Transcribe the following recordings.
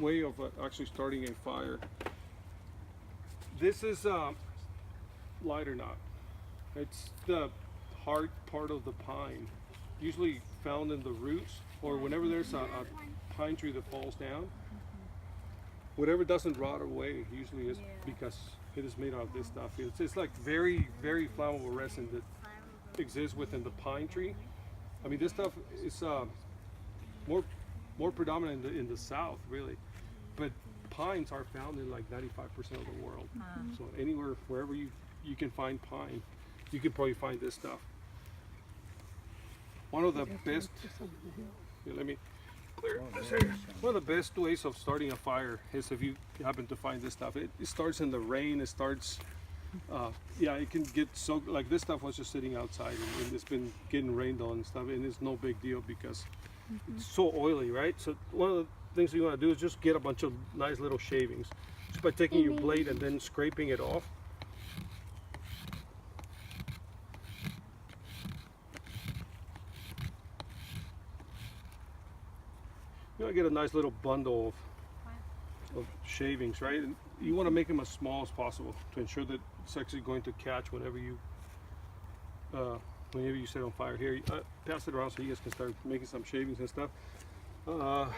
way of actually starting a fire. This is lighter knot. It's the hard part of the pine, usually found in the roots, or whenever there's a pine tree that falls down. Whatever doesn't rot away usually is because it is made out of this stuff. It's like very, very flammable resin that exists within the pine tree. I mean, this stuff is more predominant in the south, really, but pines are found in like 95% of the world. So anywhere, wherever you can find pine, you can probably find this stuff. One of the best, let me clear this area. One of the best ways of starting a fire is if you happen to find this stuff. It starts in the rain. It starts, yeah, it can get so, like this stuff was just sitting outside and it's been getting rained on and stuff, and it's no big deal because it's so oily, right? So one of the things you want to do is just get a bunch of nice little shavings. Just by taking your blade and then scraping it off. You want to get a nice little bundle of shavings, right? And you want to make them as small as possible to ensure that it's actually going to catch whenever you set on fire. Here, pass it around so you guys can start making some shavings and stuff. Yeah,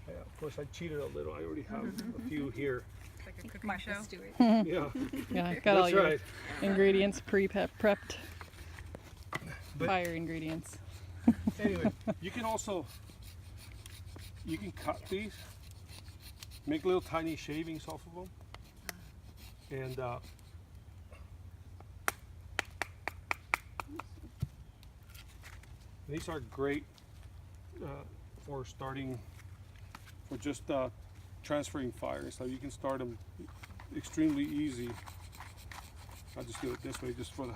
of course I cheated a little. I already have a few here. It's like a cooking show. Yeah. Yeah, I got all your right. ingredients prepped. But Fire ingredients. anyway, you can cut these, make little tiny shavings off of them, and these are great for starting, for just transferring fire. So you can start them extremely easy. I'll just do it this way just to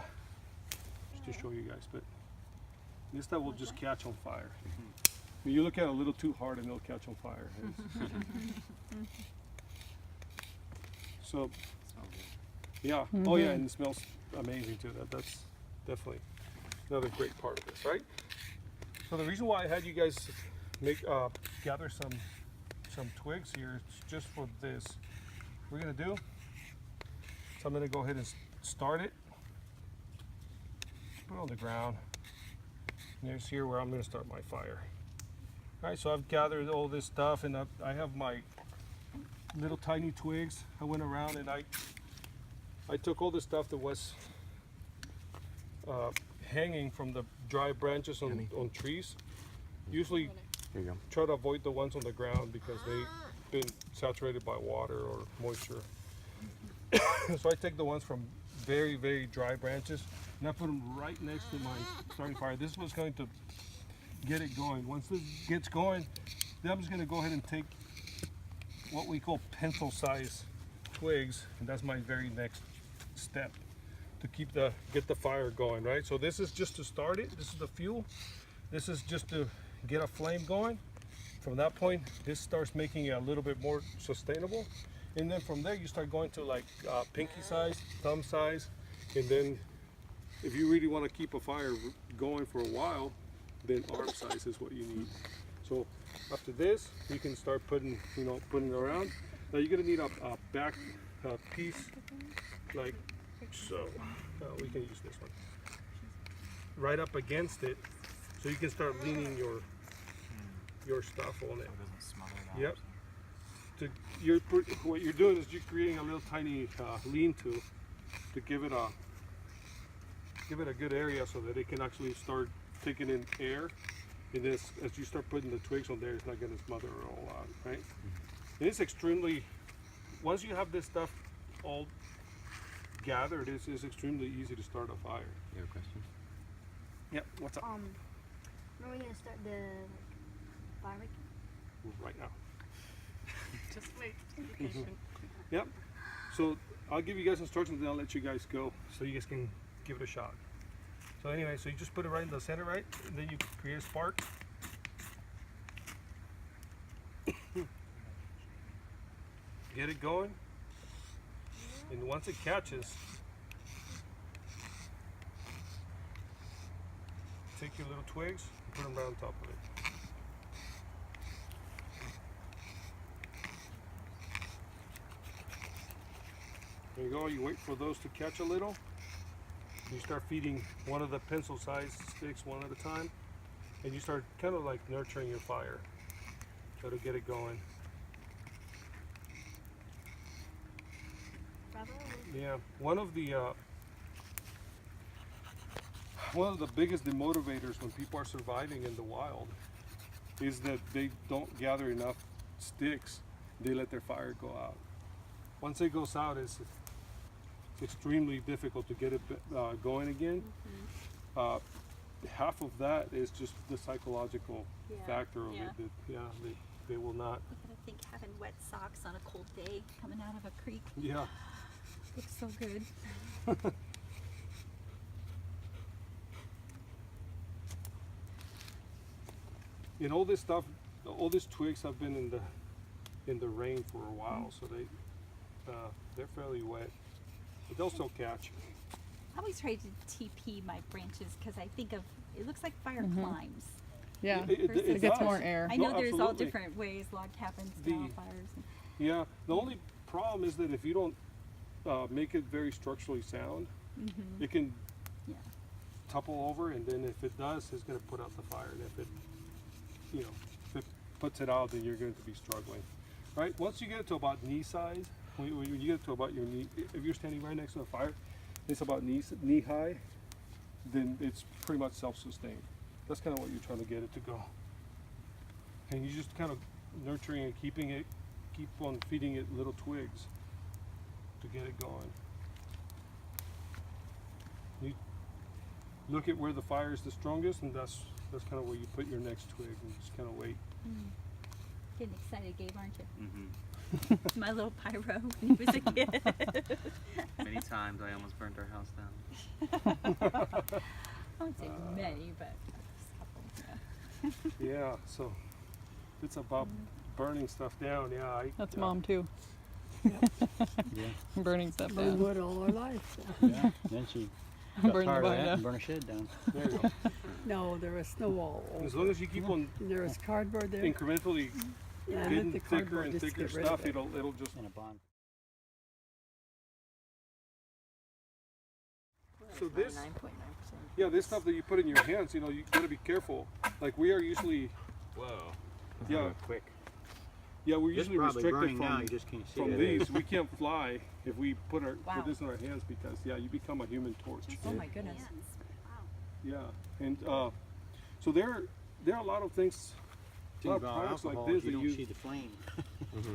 show you guys, but this stuff will just catch on fire. When you look at it a little too hard and it'll catch on fire. So, yeah, oh yeah, and it smells amazing too. That's definitely another great part of this, right? So the reason why I had you guys gather some twigs here is just for this. What we're gonna do, so I'm gonna go ahead and start it, put it on the ground, and here's here where I'm gonna start my fire. All right, so I've gathered all this stuff, and I have my little tiny twigs. I went around and I took all the stuff that was hanging from the dry branches on trees. Usually try to avoid the ones on the ground because they've been saturated by water or moisture. So I take the ones from very, very dry branches and I put them right next to my starting fire. This was going to get it going. Once this gets going, then I'm just going to go ahead and take what we call pencil size twigs, and that's my very next step to get the fire going, right? So this is just to start it. This is the fuel. This is just to get a flame going. From that point, this starts making it a little bit more sustainable, and then from there you start going to like pinky size, thumb size, and then if you really want to keep a fire going for a while, then arm size is what you need. So after this, you can start putting it around. Now you're gonna need a back piece like so. We can use this one right up against it, so you can start leaning your stuff on it. Yep. What you're doing is you're creating a little tiny lean-to to give it a good area so that it can actually start taking in air. And as you start putting the twigs on there, it's not going to smother it all out, right? And it's extremely, once you have this stuff all gathered, it's extremely easy to start a fire. You have a question? Yep, what's up? When are we going to start the fire making? Right now. Just wait. Be patient. Yep. So I'll give you guys instructions and I'll let you guys go so you guys can give it a shot. So anyway, so you just put it right in the center, right? And then you create a spark. Get it going. And once it catches, take your little twigs and put them right on top of it. There you go. You wait for those to catch a little. You start feeding one of the pencil-sized sticks one at a time, and you start kind of like nurturing your fire. Try to get it going. Bravo. Yeah, one of the biggest demotivators when people are surviving in the wild is that they don't gather enough sticks. They let their fire go out. Once it goes out, it's extremely difficult to get it going again. Half of that is just the psychological factor of it. That, they will not. You gotta think having wet socks on a cold day coming out of a creek Yeah. looks so good. And all this stuff, all these twigs have been in the rain for a while, so they're fairly wet, but they'll still catch. I always try to TP my branches because I think of it looks like fire climbs. Yeah. It gets does. more air. I know No, there's all absolutely. different ways log cabins, The- fires. Yeah, the only problem is that if you don't make it very structurally sound, it can Yeah. topple over, and then if it does, it's going to put out the fire. And if it, if it puts it out, then you're going to be struggling, right? Once you get to about knee size, when you get to about your knee, if you're standing right next to a fire, it's about knee high, then it's pretty much self-sustained. That's kind of what you're trying to get it to go. And you just kind of nurturing and keep on feeding it little twigs to get it going. You look at where the fire is the strongest, and that's kind of where you put your next twig, and just kind of wait. Getting excited, Gabe, aren't you? My little pyro when he was a kid. Many times I almost burnt our house down. I won't say many, but just a couple. Yeah. Yeah, so it's about burning stuff down. Yeah, That's Mom too. Yeah. Burning stuff Burned down. wood all our life. Yeah, then she got Burn the tired of vine that down. and burn a shed down. There you go. No, there was snow all over. As long as you keep on There was cardboard there. incrementally Yeah, I getting hit the thicker cardboard and just to thicker get rid stuff, of it. it'll just. In a bond. So this, 9.9%. yeah, this stuff that you put in your hands, you got to be careful. Like we are usually, Whoa. yeah, Quick. yeah, we're It's usually probably restricted burning now, from you just can't see from it. these. We can't fly if we put Wow. this in our hands because you become a human torch. Oh my goodness. Yeah, and so there are a lot of things, a lot of About products like alcohol, this you that don't you. see the flame.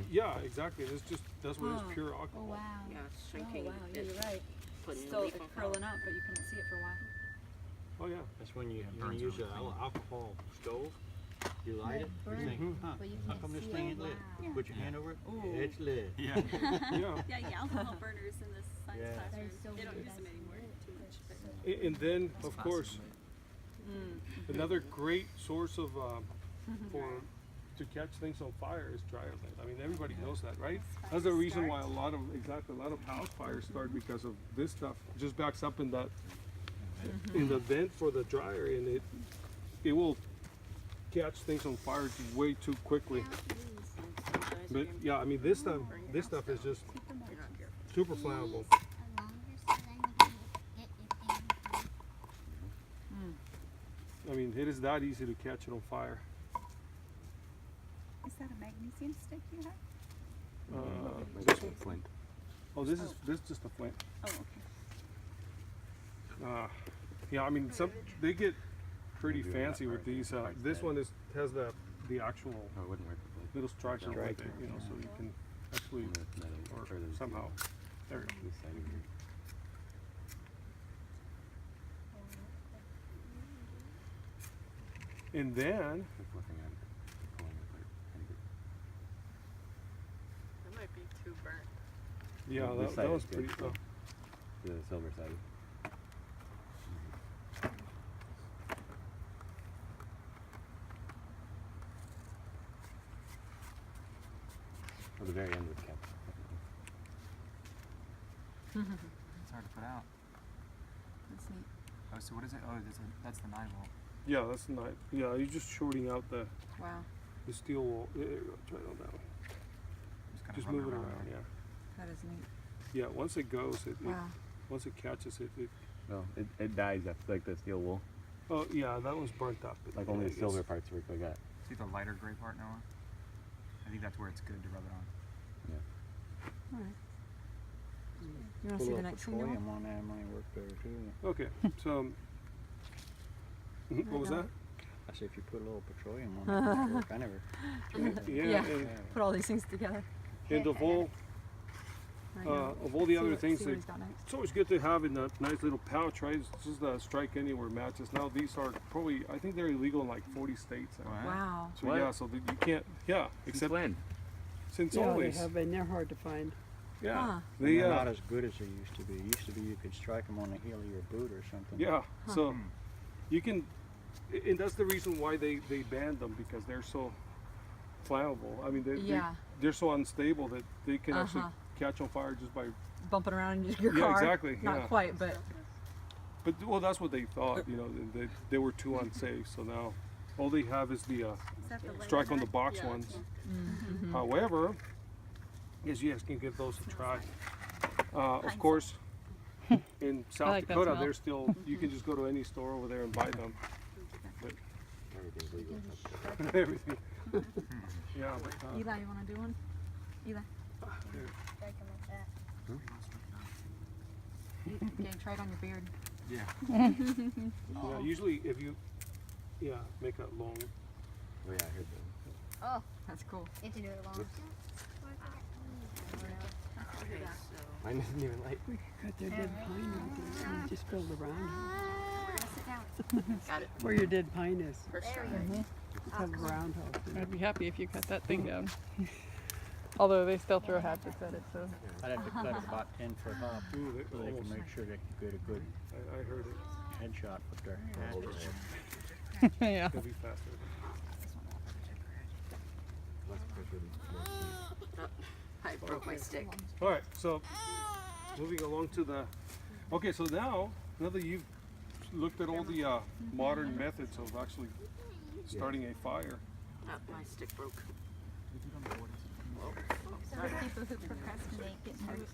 Yeah, exactly. That's what it's pure Oh alcohol. wow. Yeah, it's Oh shrinking. wow, you're It's right. putting Still the leaf on curling up, but you couldn't see it for a while. Oh yeah. That's when you burns use really an alcohol stove. You light it, burn you think, huh, but you how can't come this see thing it. ain't lit? Yeah. Put your hand over it, Ooh. it's lit. Yeah. Yeah. Yeah, alcohol burners in the science Yeah. classroom. They're so They don't good. use them anymore too much. But And then of course another great source of to catch things on fire is dry land. I mean everybody knows that, right? That's the reason why a lot of house fires start because of this stuff. It just backs up in that in the vent for the dryer, and it will catch things on fire way too quickly. But yeah, I mean this stuff is just super flammable. I mean it is that easy to catch it on fire. is that a magnesium stick you have? This one? Flint. Oh, this is just a flint. Oh, okay. Yeah, I mean they get pretty fancy with these. This one has the actual Oh, it wouldn't work. little striker with it, so you can actually or somehow. There you go. And then That might be too burnt. yeah, This that side was is pretty good, tough. The silver side. Well, the very end was kept. It's hard to put out. That's neat. Oh, so what is it? Oh, that's the 9 volt. Yeah, that's not. Yeah, you're just shorting out the Wow. steel wall. There you go. Try it on that one. Just, kinda Just rub move it around around. there. Yeah. That is neat. Yeah, once it goes, Wow. once it catches it. No, it dies. That's like the steel wool. Oh yeah, that one's burnt up. Like only the silver parts work like that. See the lighter gray part, Noah? I think that's where it's good to rub it on. You want Put to a see the little next one? Noah? petroleum on that might work better too. Okay, so what was that? I say if you put a little petroleum on it, it might work. I never. Yeah, Yeah. and, Put all these things together. and of all the other things, See what he's got next. it's always good to have in a nice little pouch, right? It's just the strike anywhere matches. Now these are probably, I think they're illegal in like 40 states now. Wow. So What? yeah, so that you can't, yeah, except when? since Yeah, always. they have been. They're hard to find. Yeah, Huh. they They're not as good as they used to be. It used to be you could strike them on the heel of your boot or something. yeah. So you can, and that's the reason why they banned them, because they're so flammable. I mean, they're so unstable that they can actually catch on fire just by. Bumping around in your Yeah, car. exactly, Not yeah. quite, but But well, that's what they thought, you know. They were too unsafe. So now, all they have is the strike on the box ones. However, yes, you guys can give those a try. Of course, in South like that Dakota, smell. they're still. You can just go to any store over there and buy them. But Everything's legal. everything. Yeah. But, Eli, you want to do one? Eli, Strike 'em like that. okay, try it on your beard. Yeah. yeah. Usually, if you, make a long. Oh yeah, I heard that. Oh, That's cool. you have to do it long. Mine isn't even light. We could cut their dead pine right there and just build a roundhouse. Sit down. Got it. Where your dead pine is. For There sure. we go. Just have a roundhouse. I'd be happy if you cut that thing down. Although they still throw hatchets at it, so. I'd have to cut it about 10 foot up Ooh, so they can make sure they can get a good I heard it. headshot with their hatchet. Yeah. It'll be faster. I broke my stick. All right, so moving along to the. Okay, so now that you've looked at all the modern methods of actually starting a fire, Oh, my stick broke. Those people who procrastinate get hurt.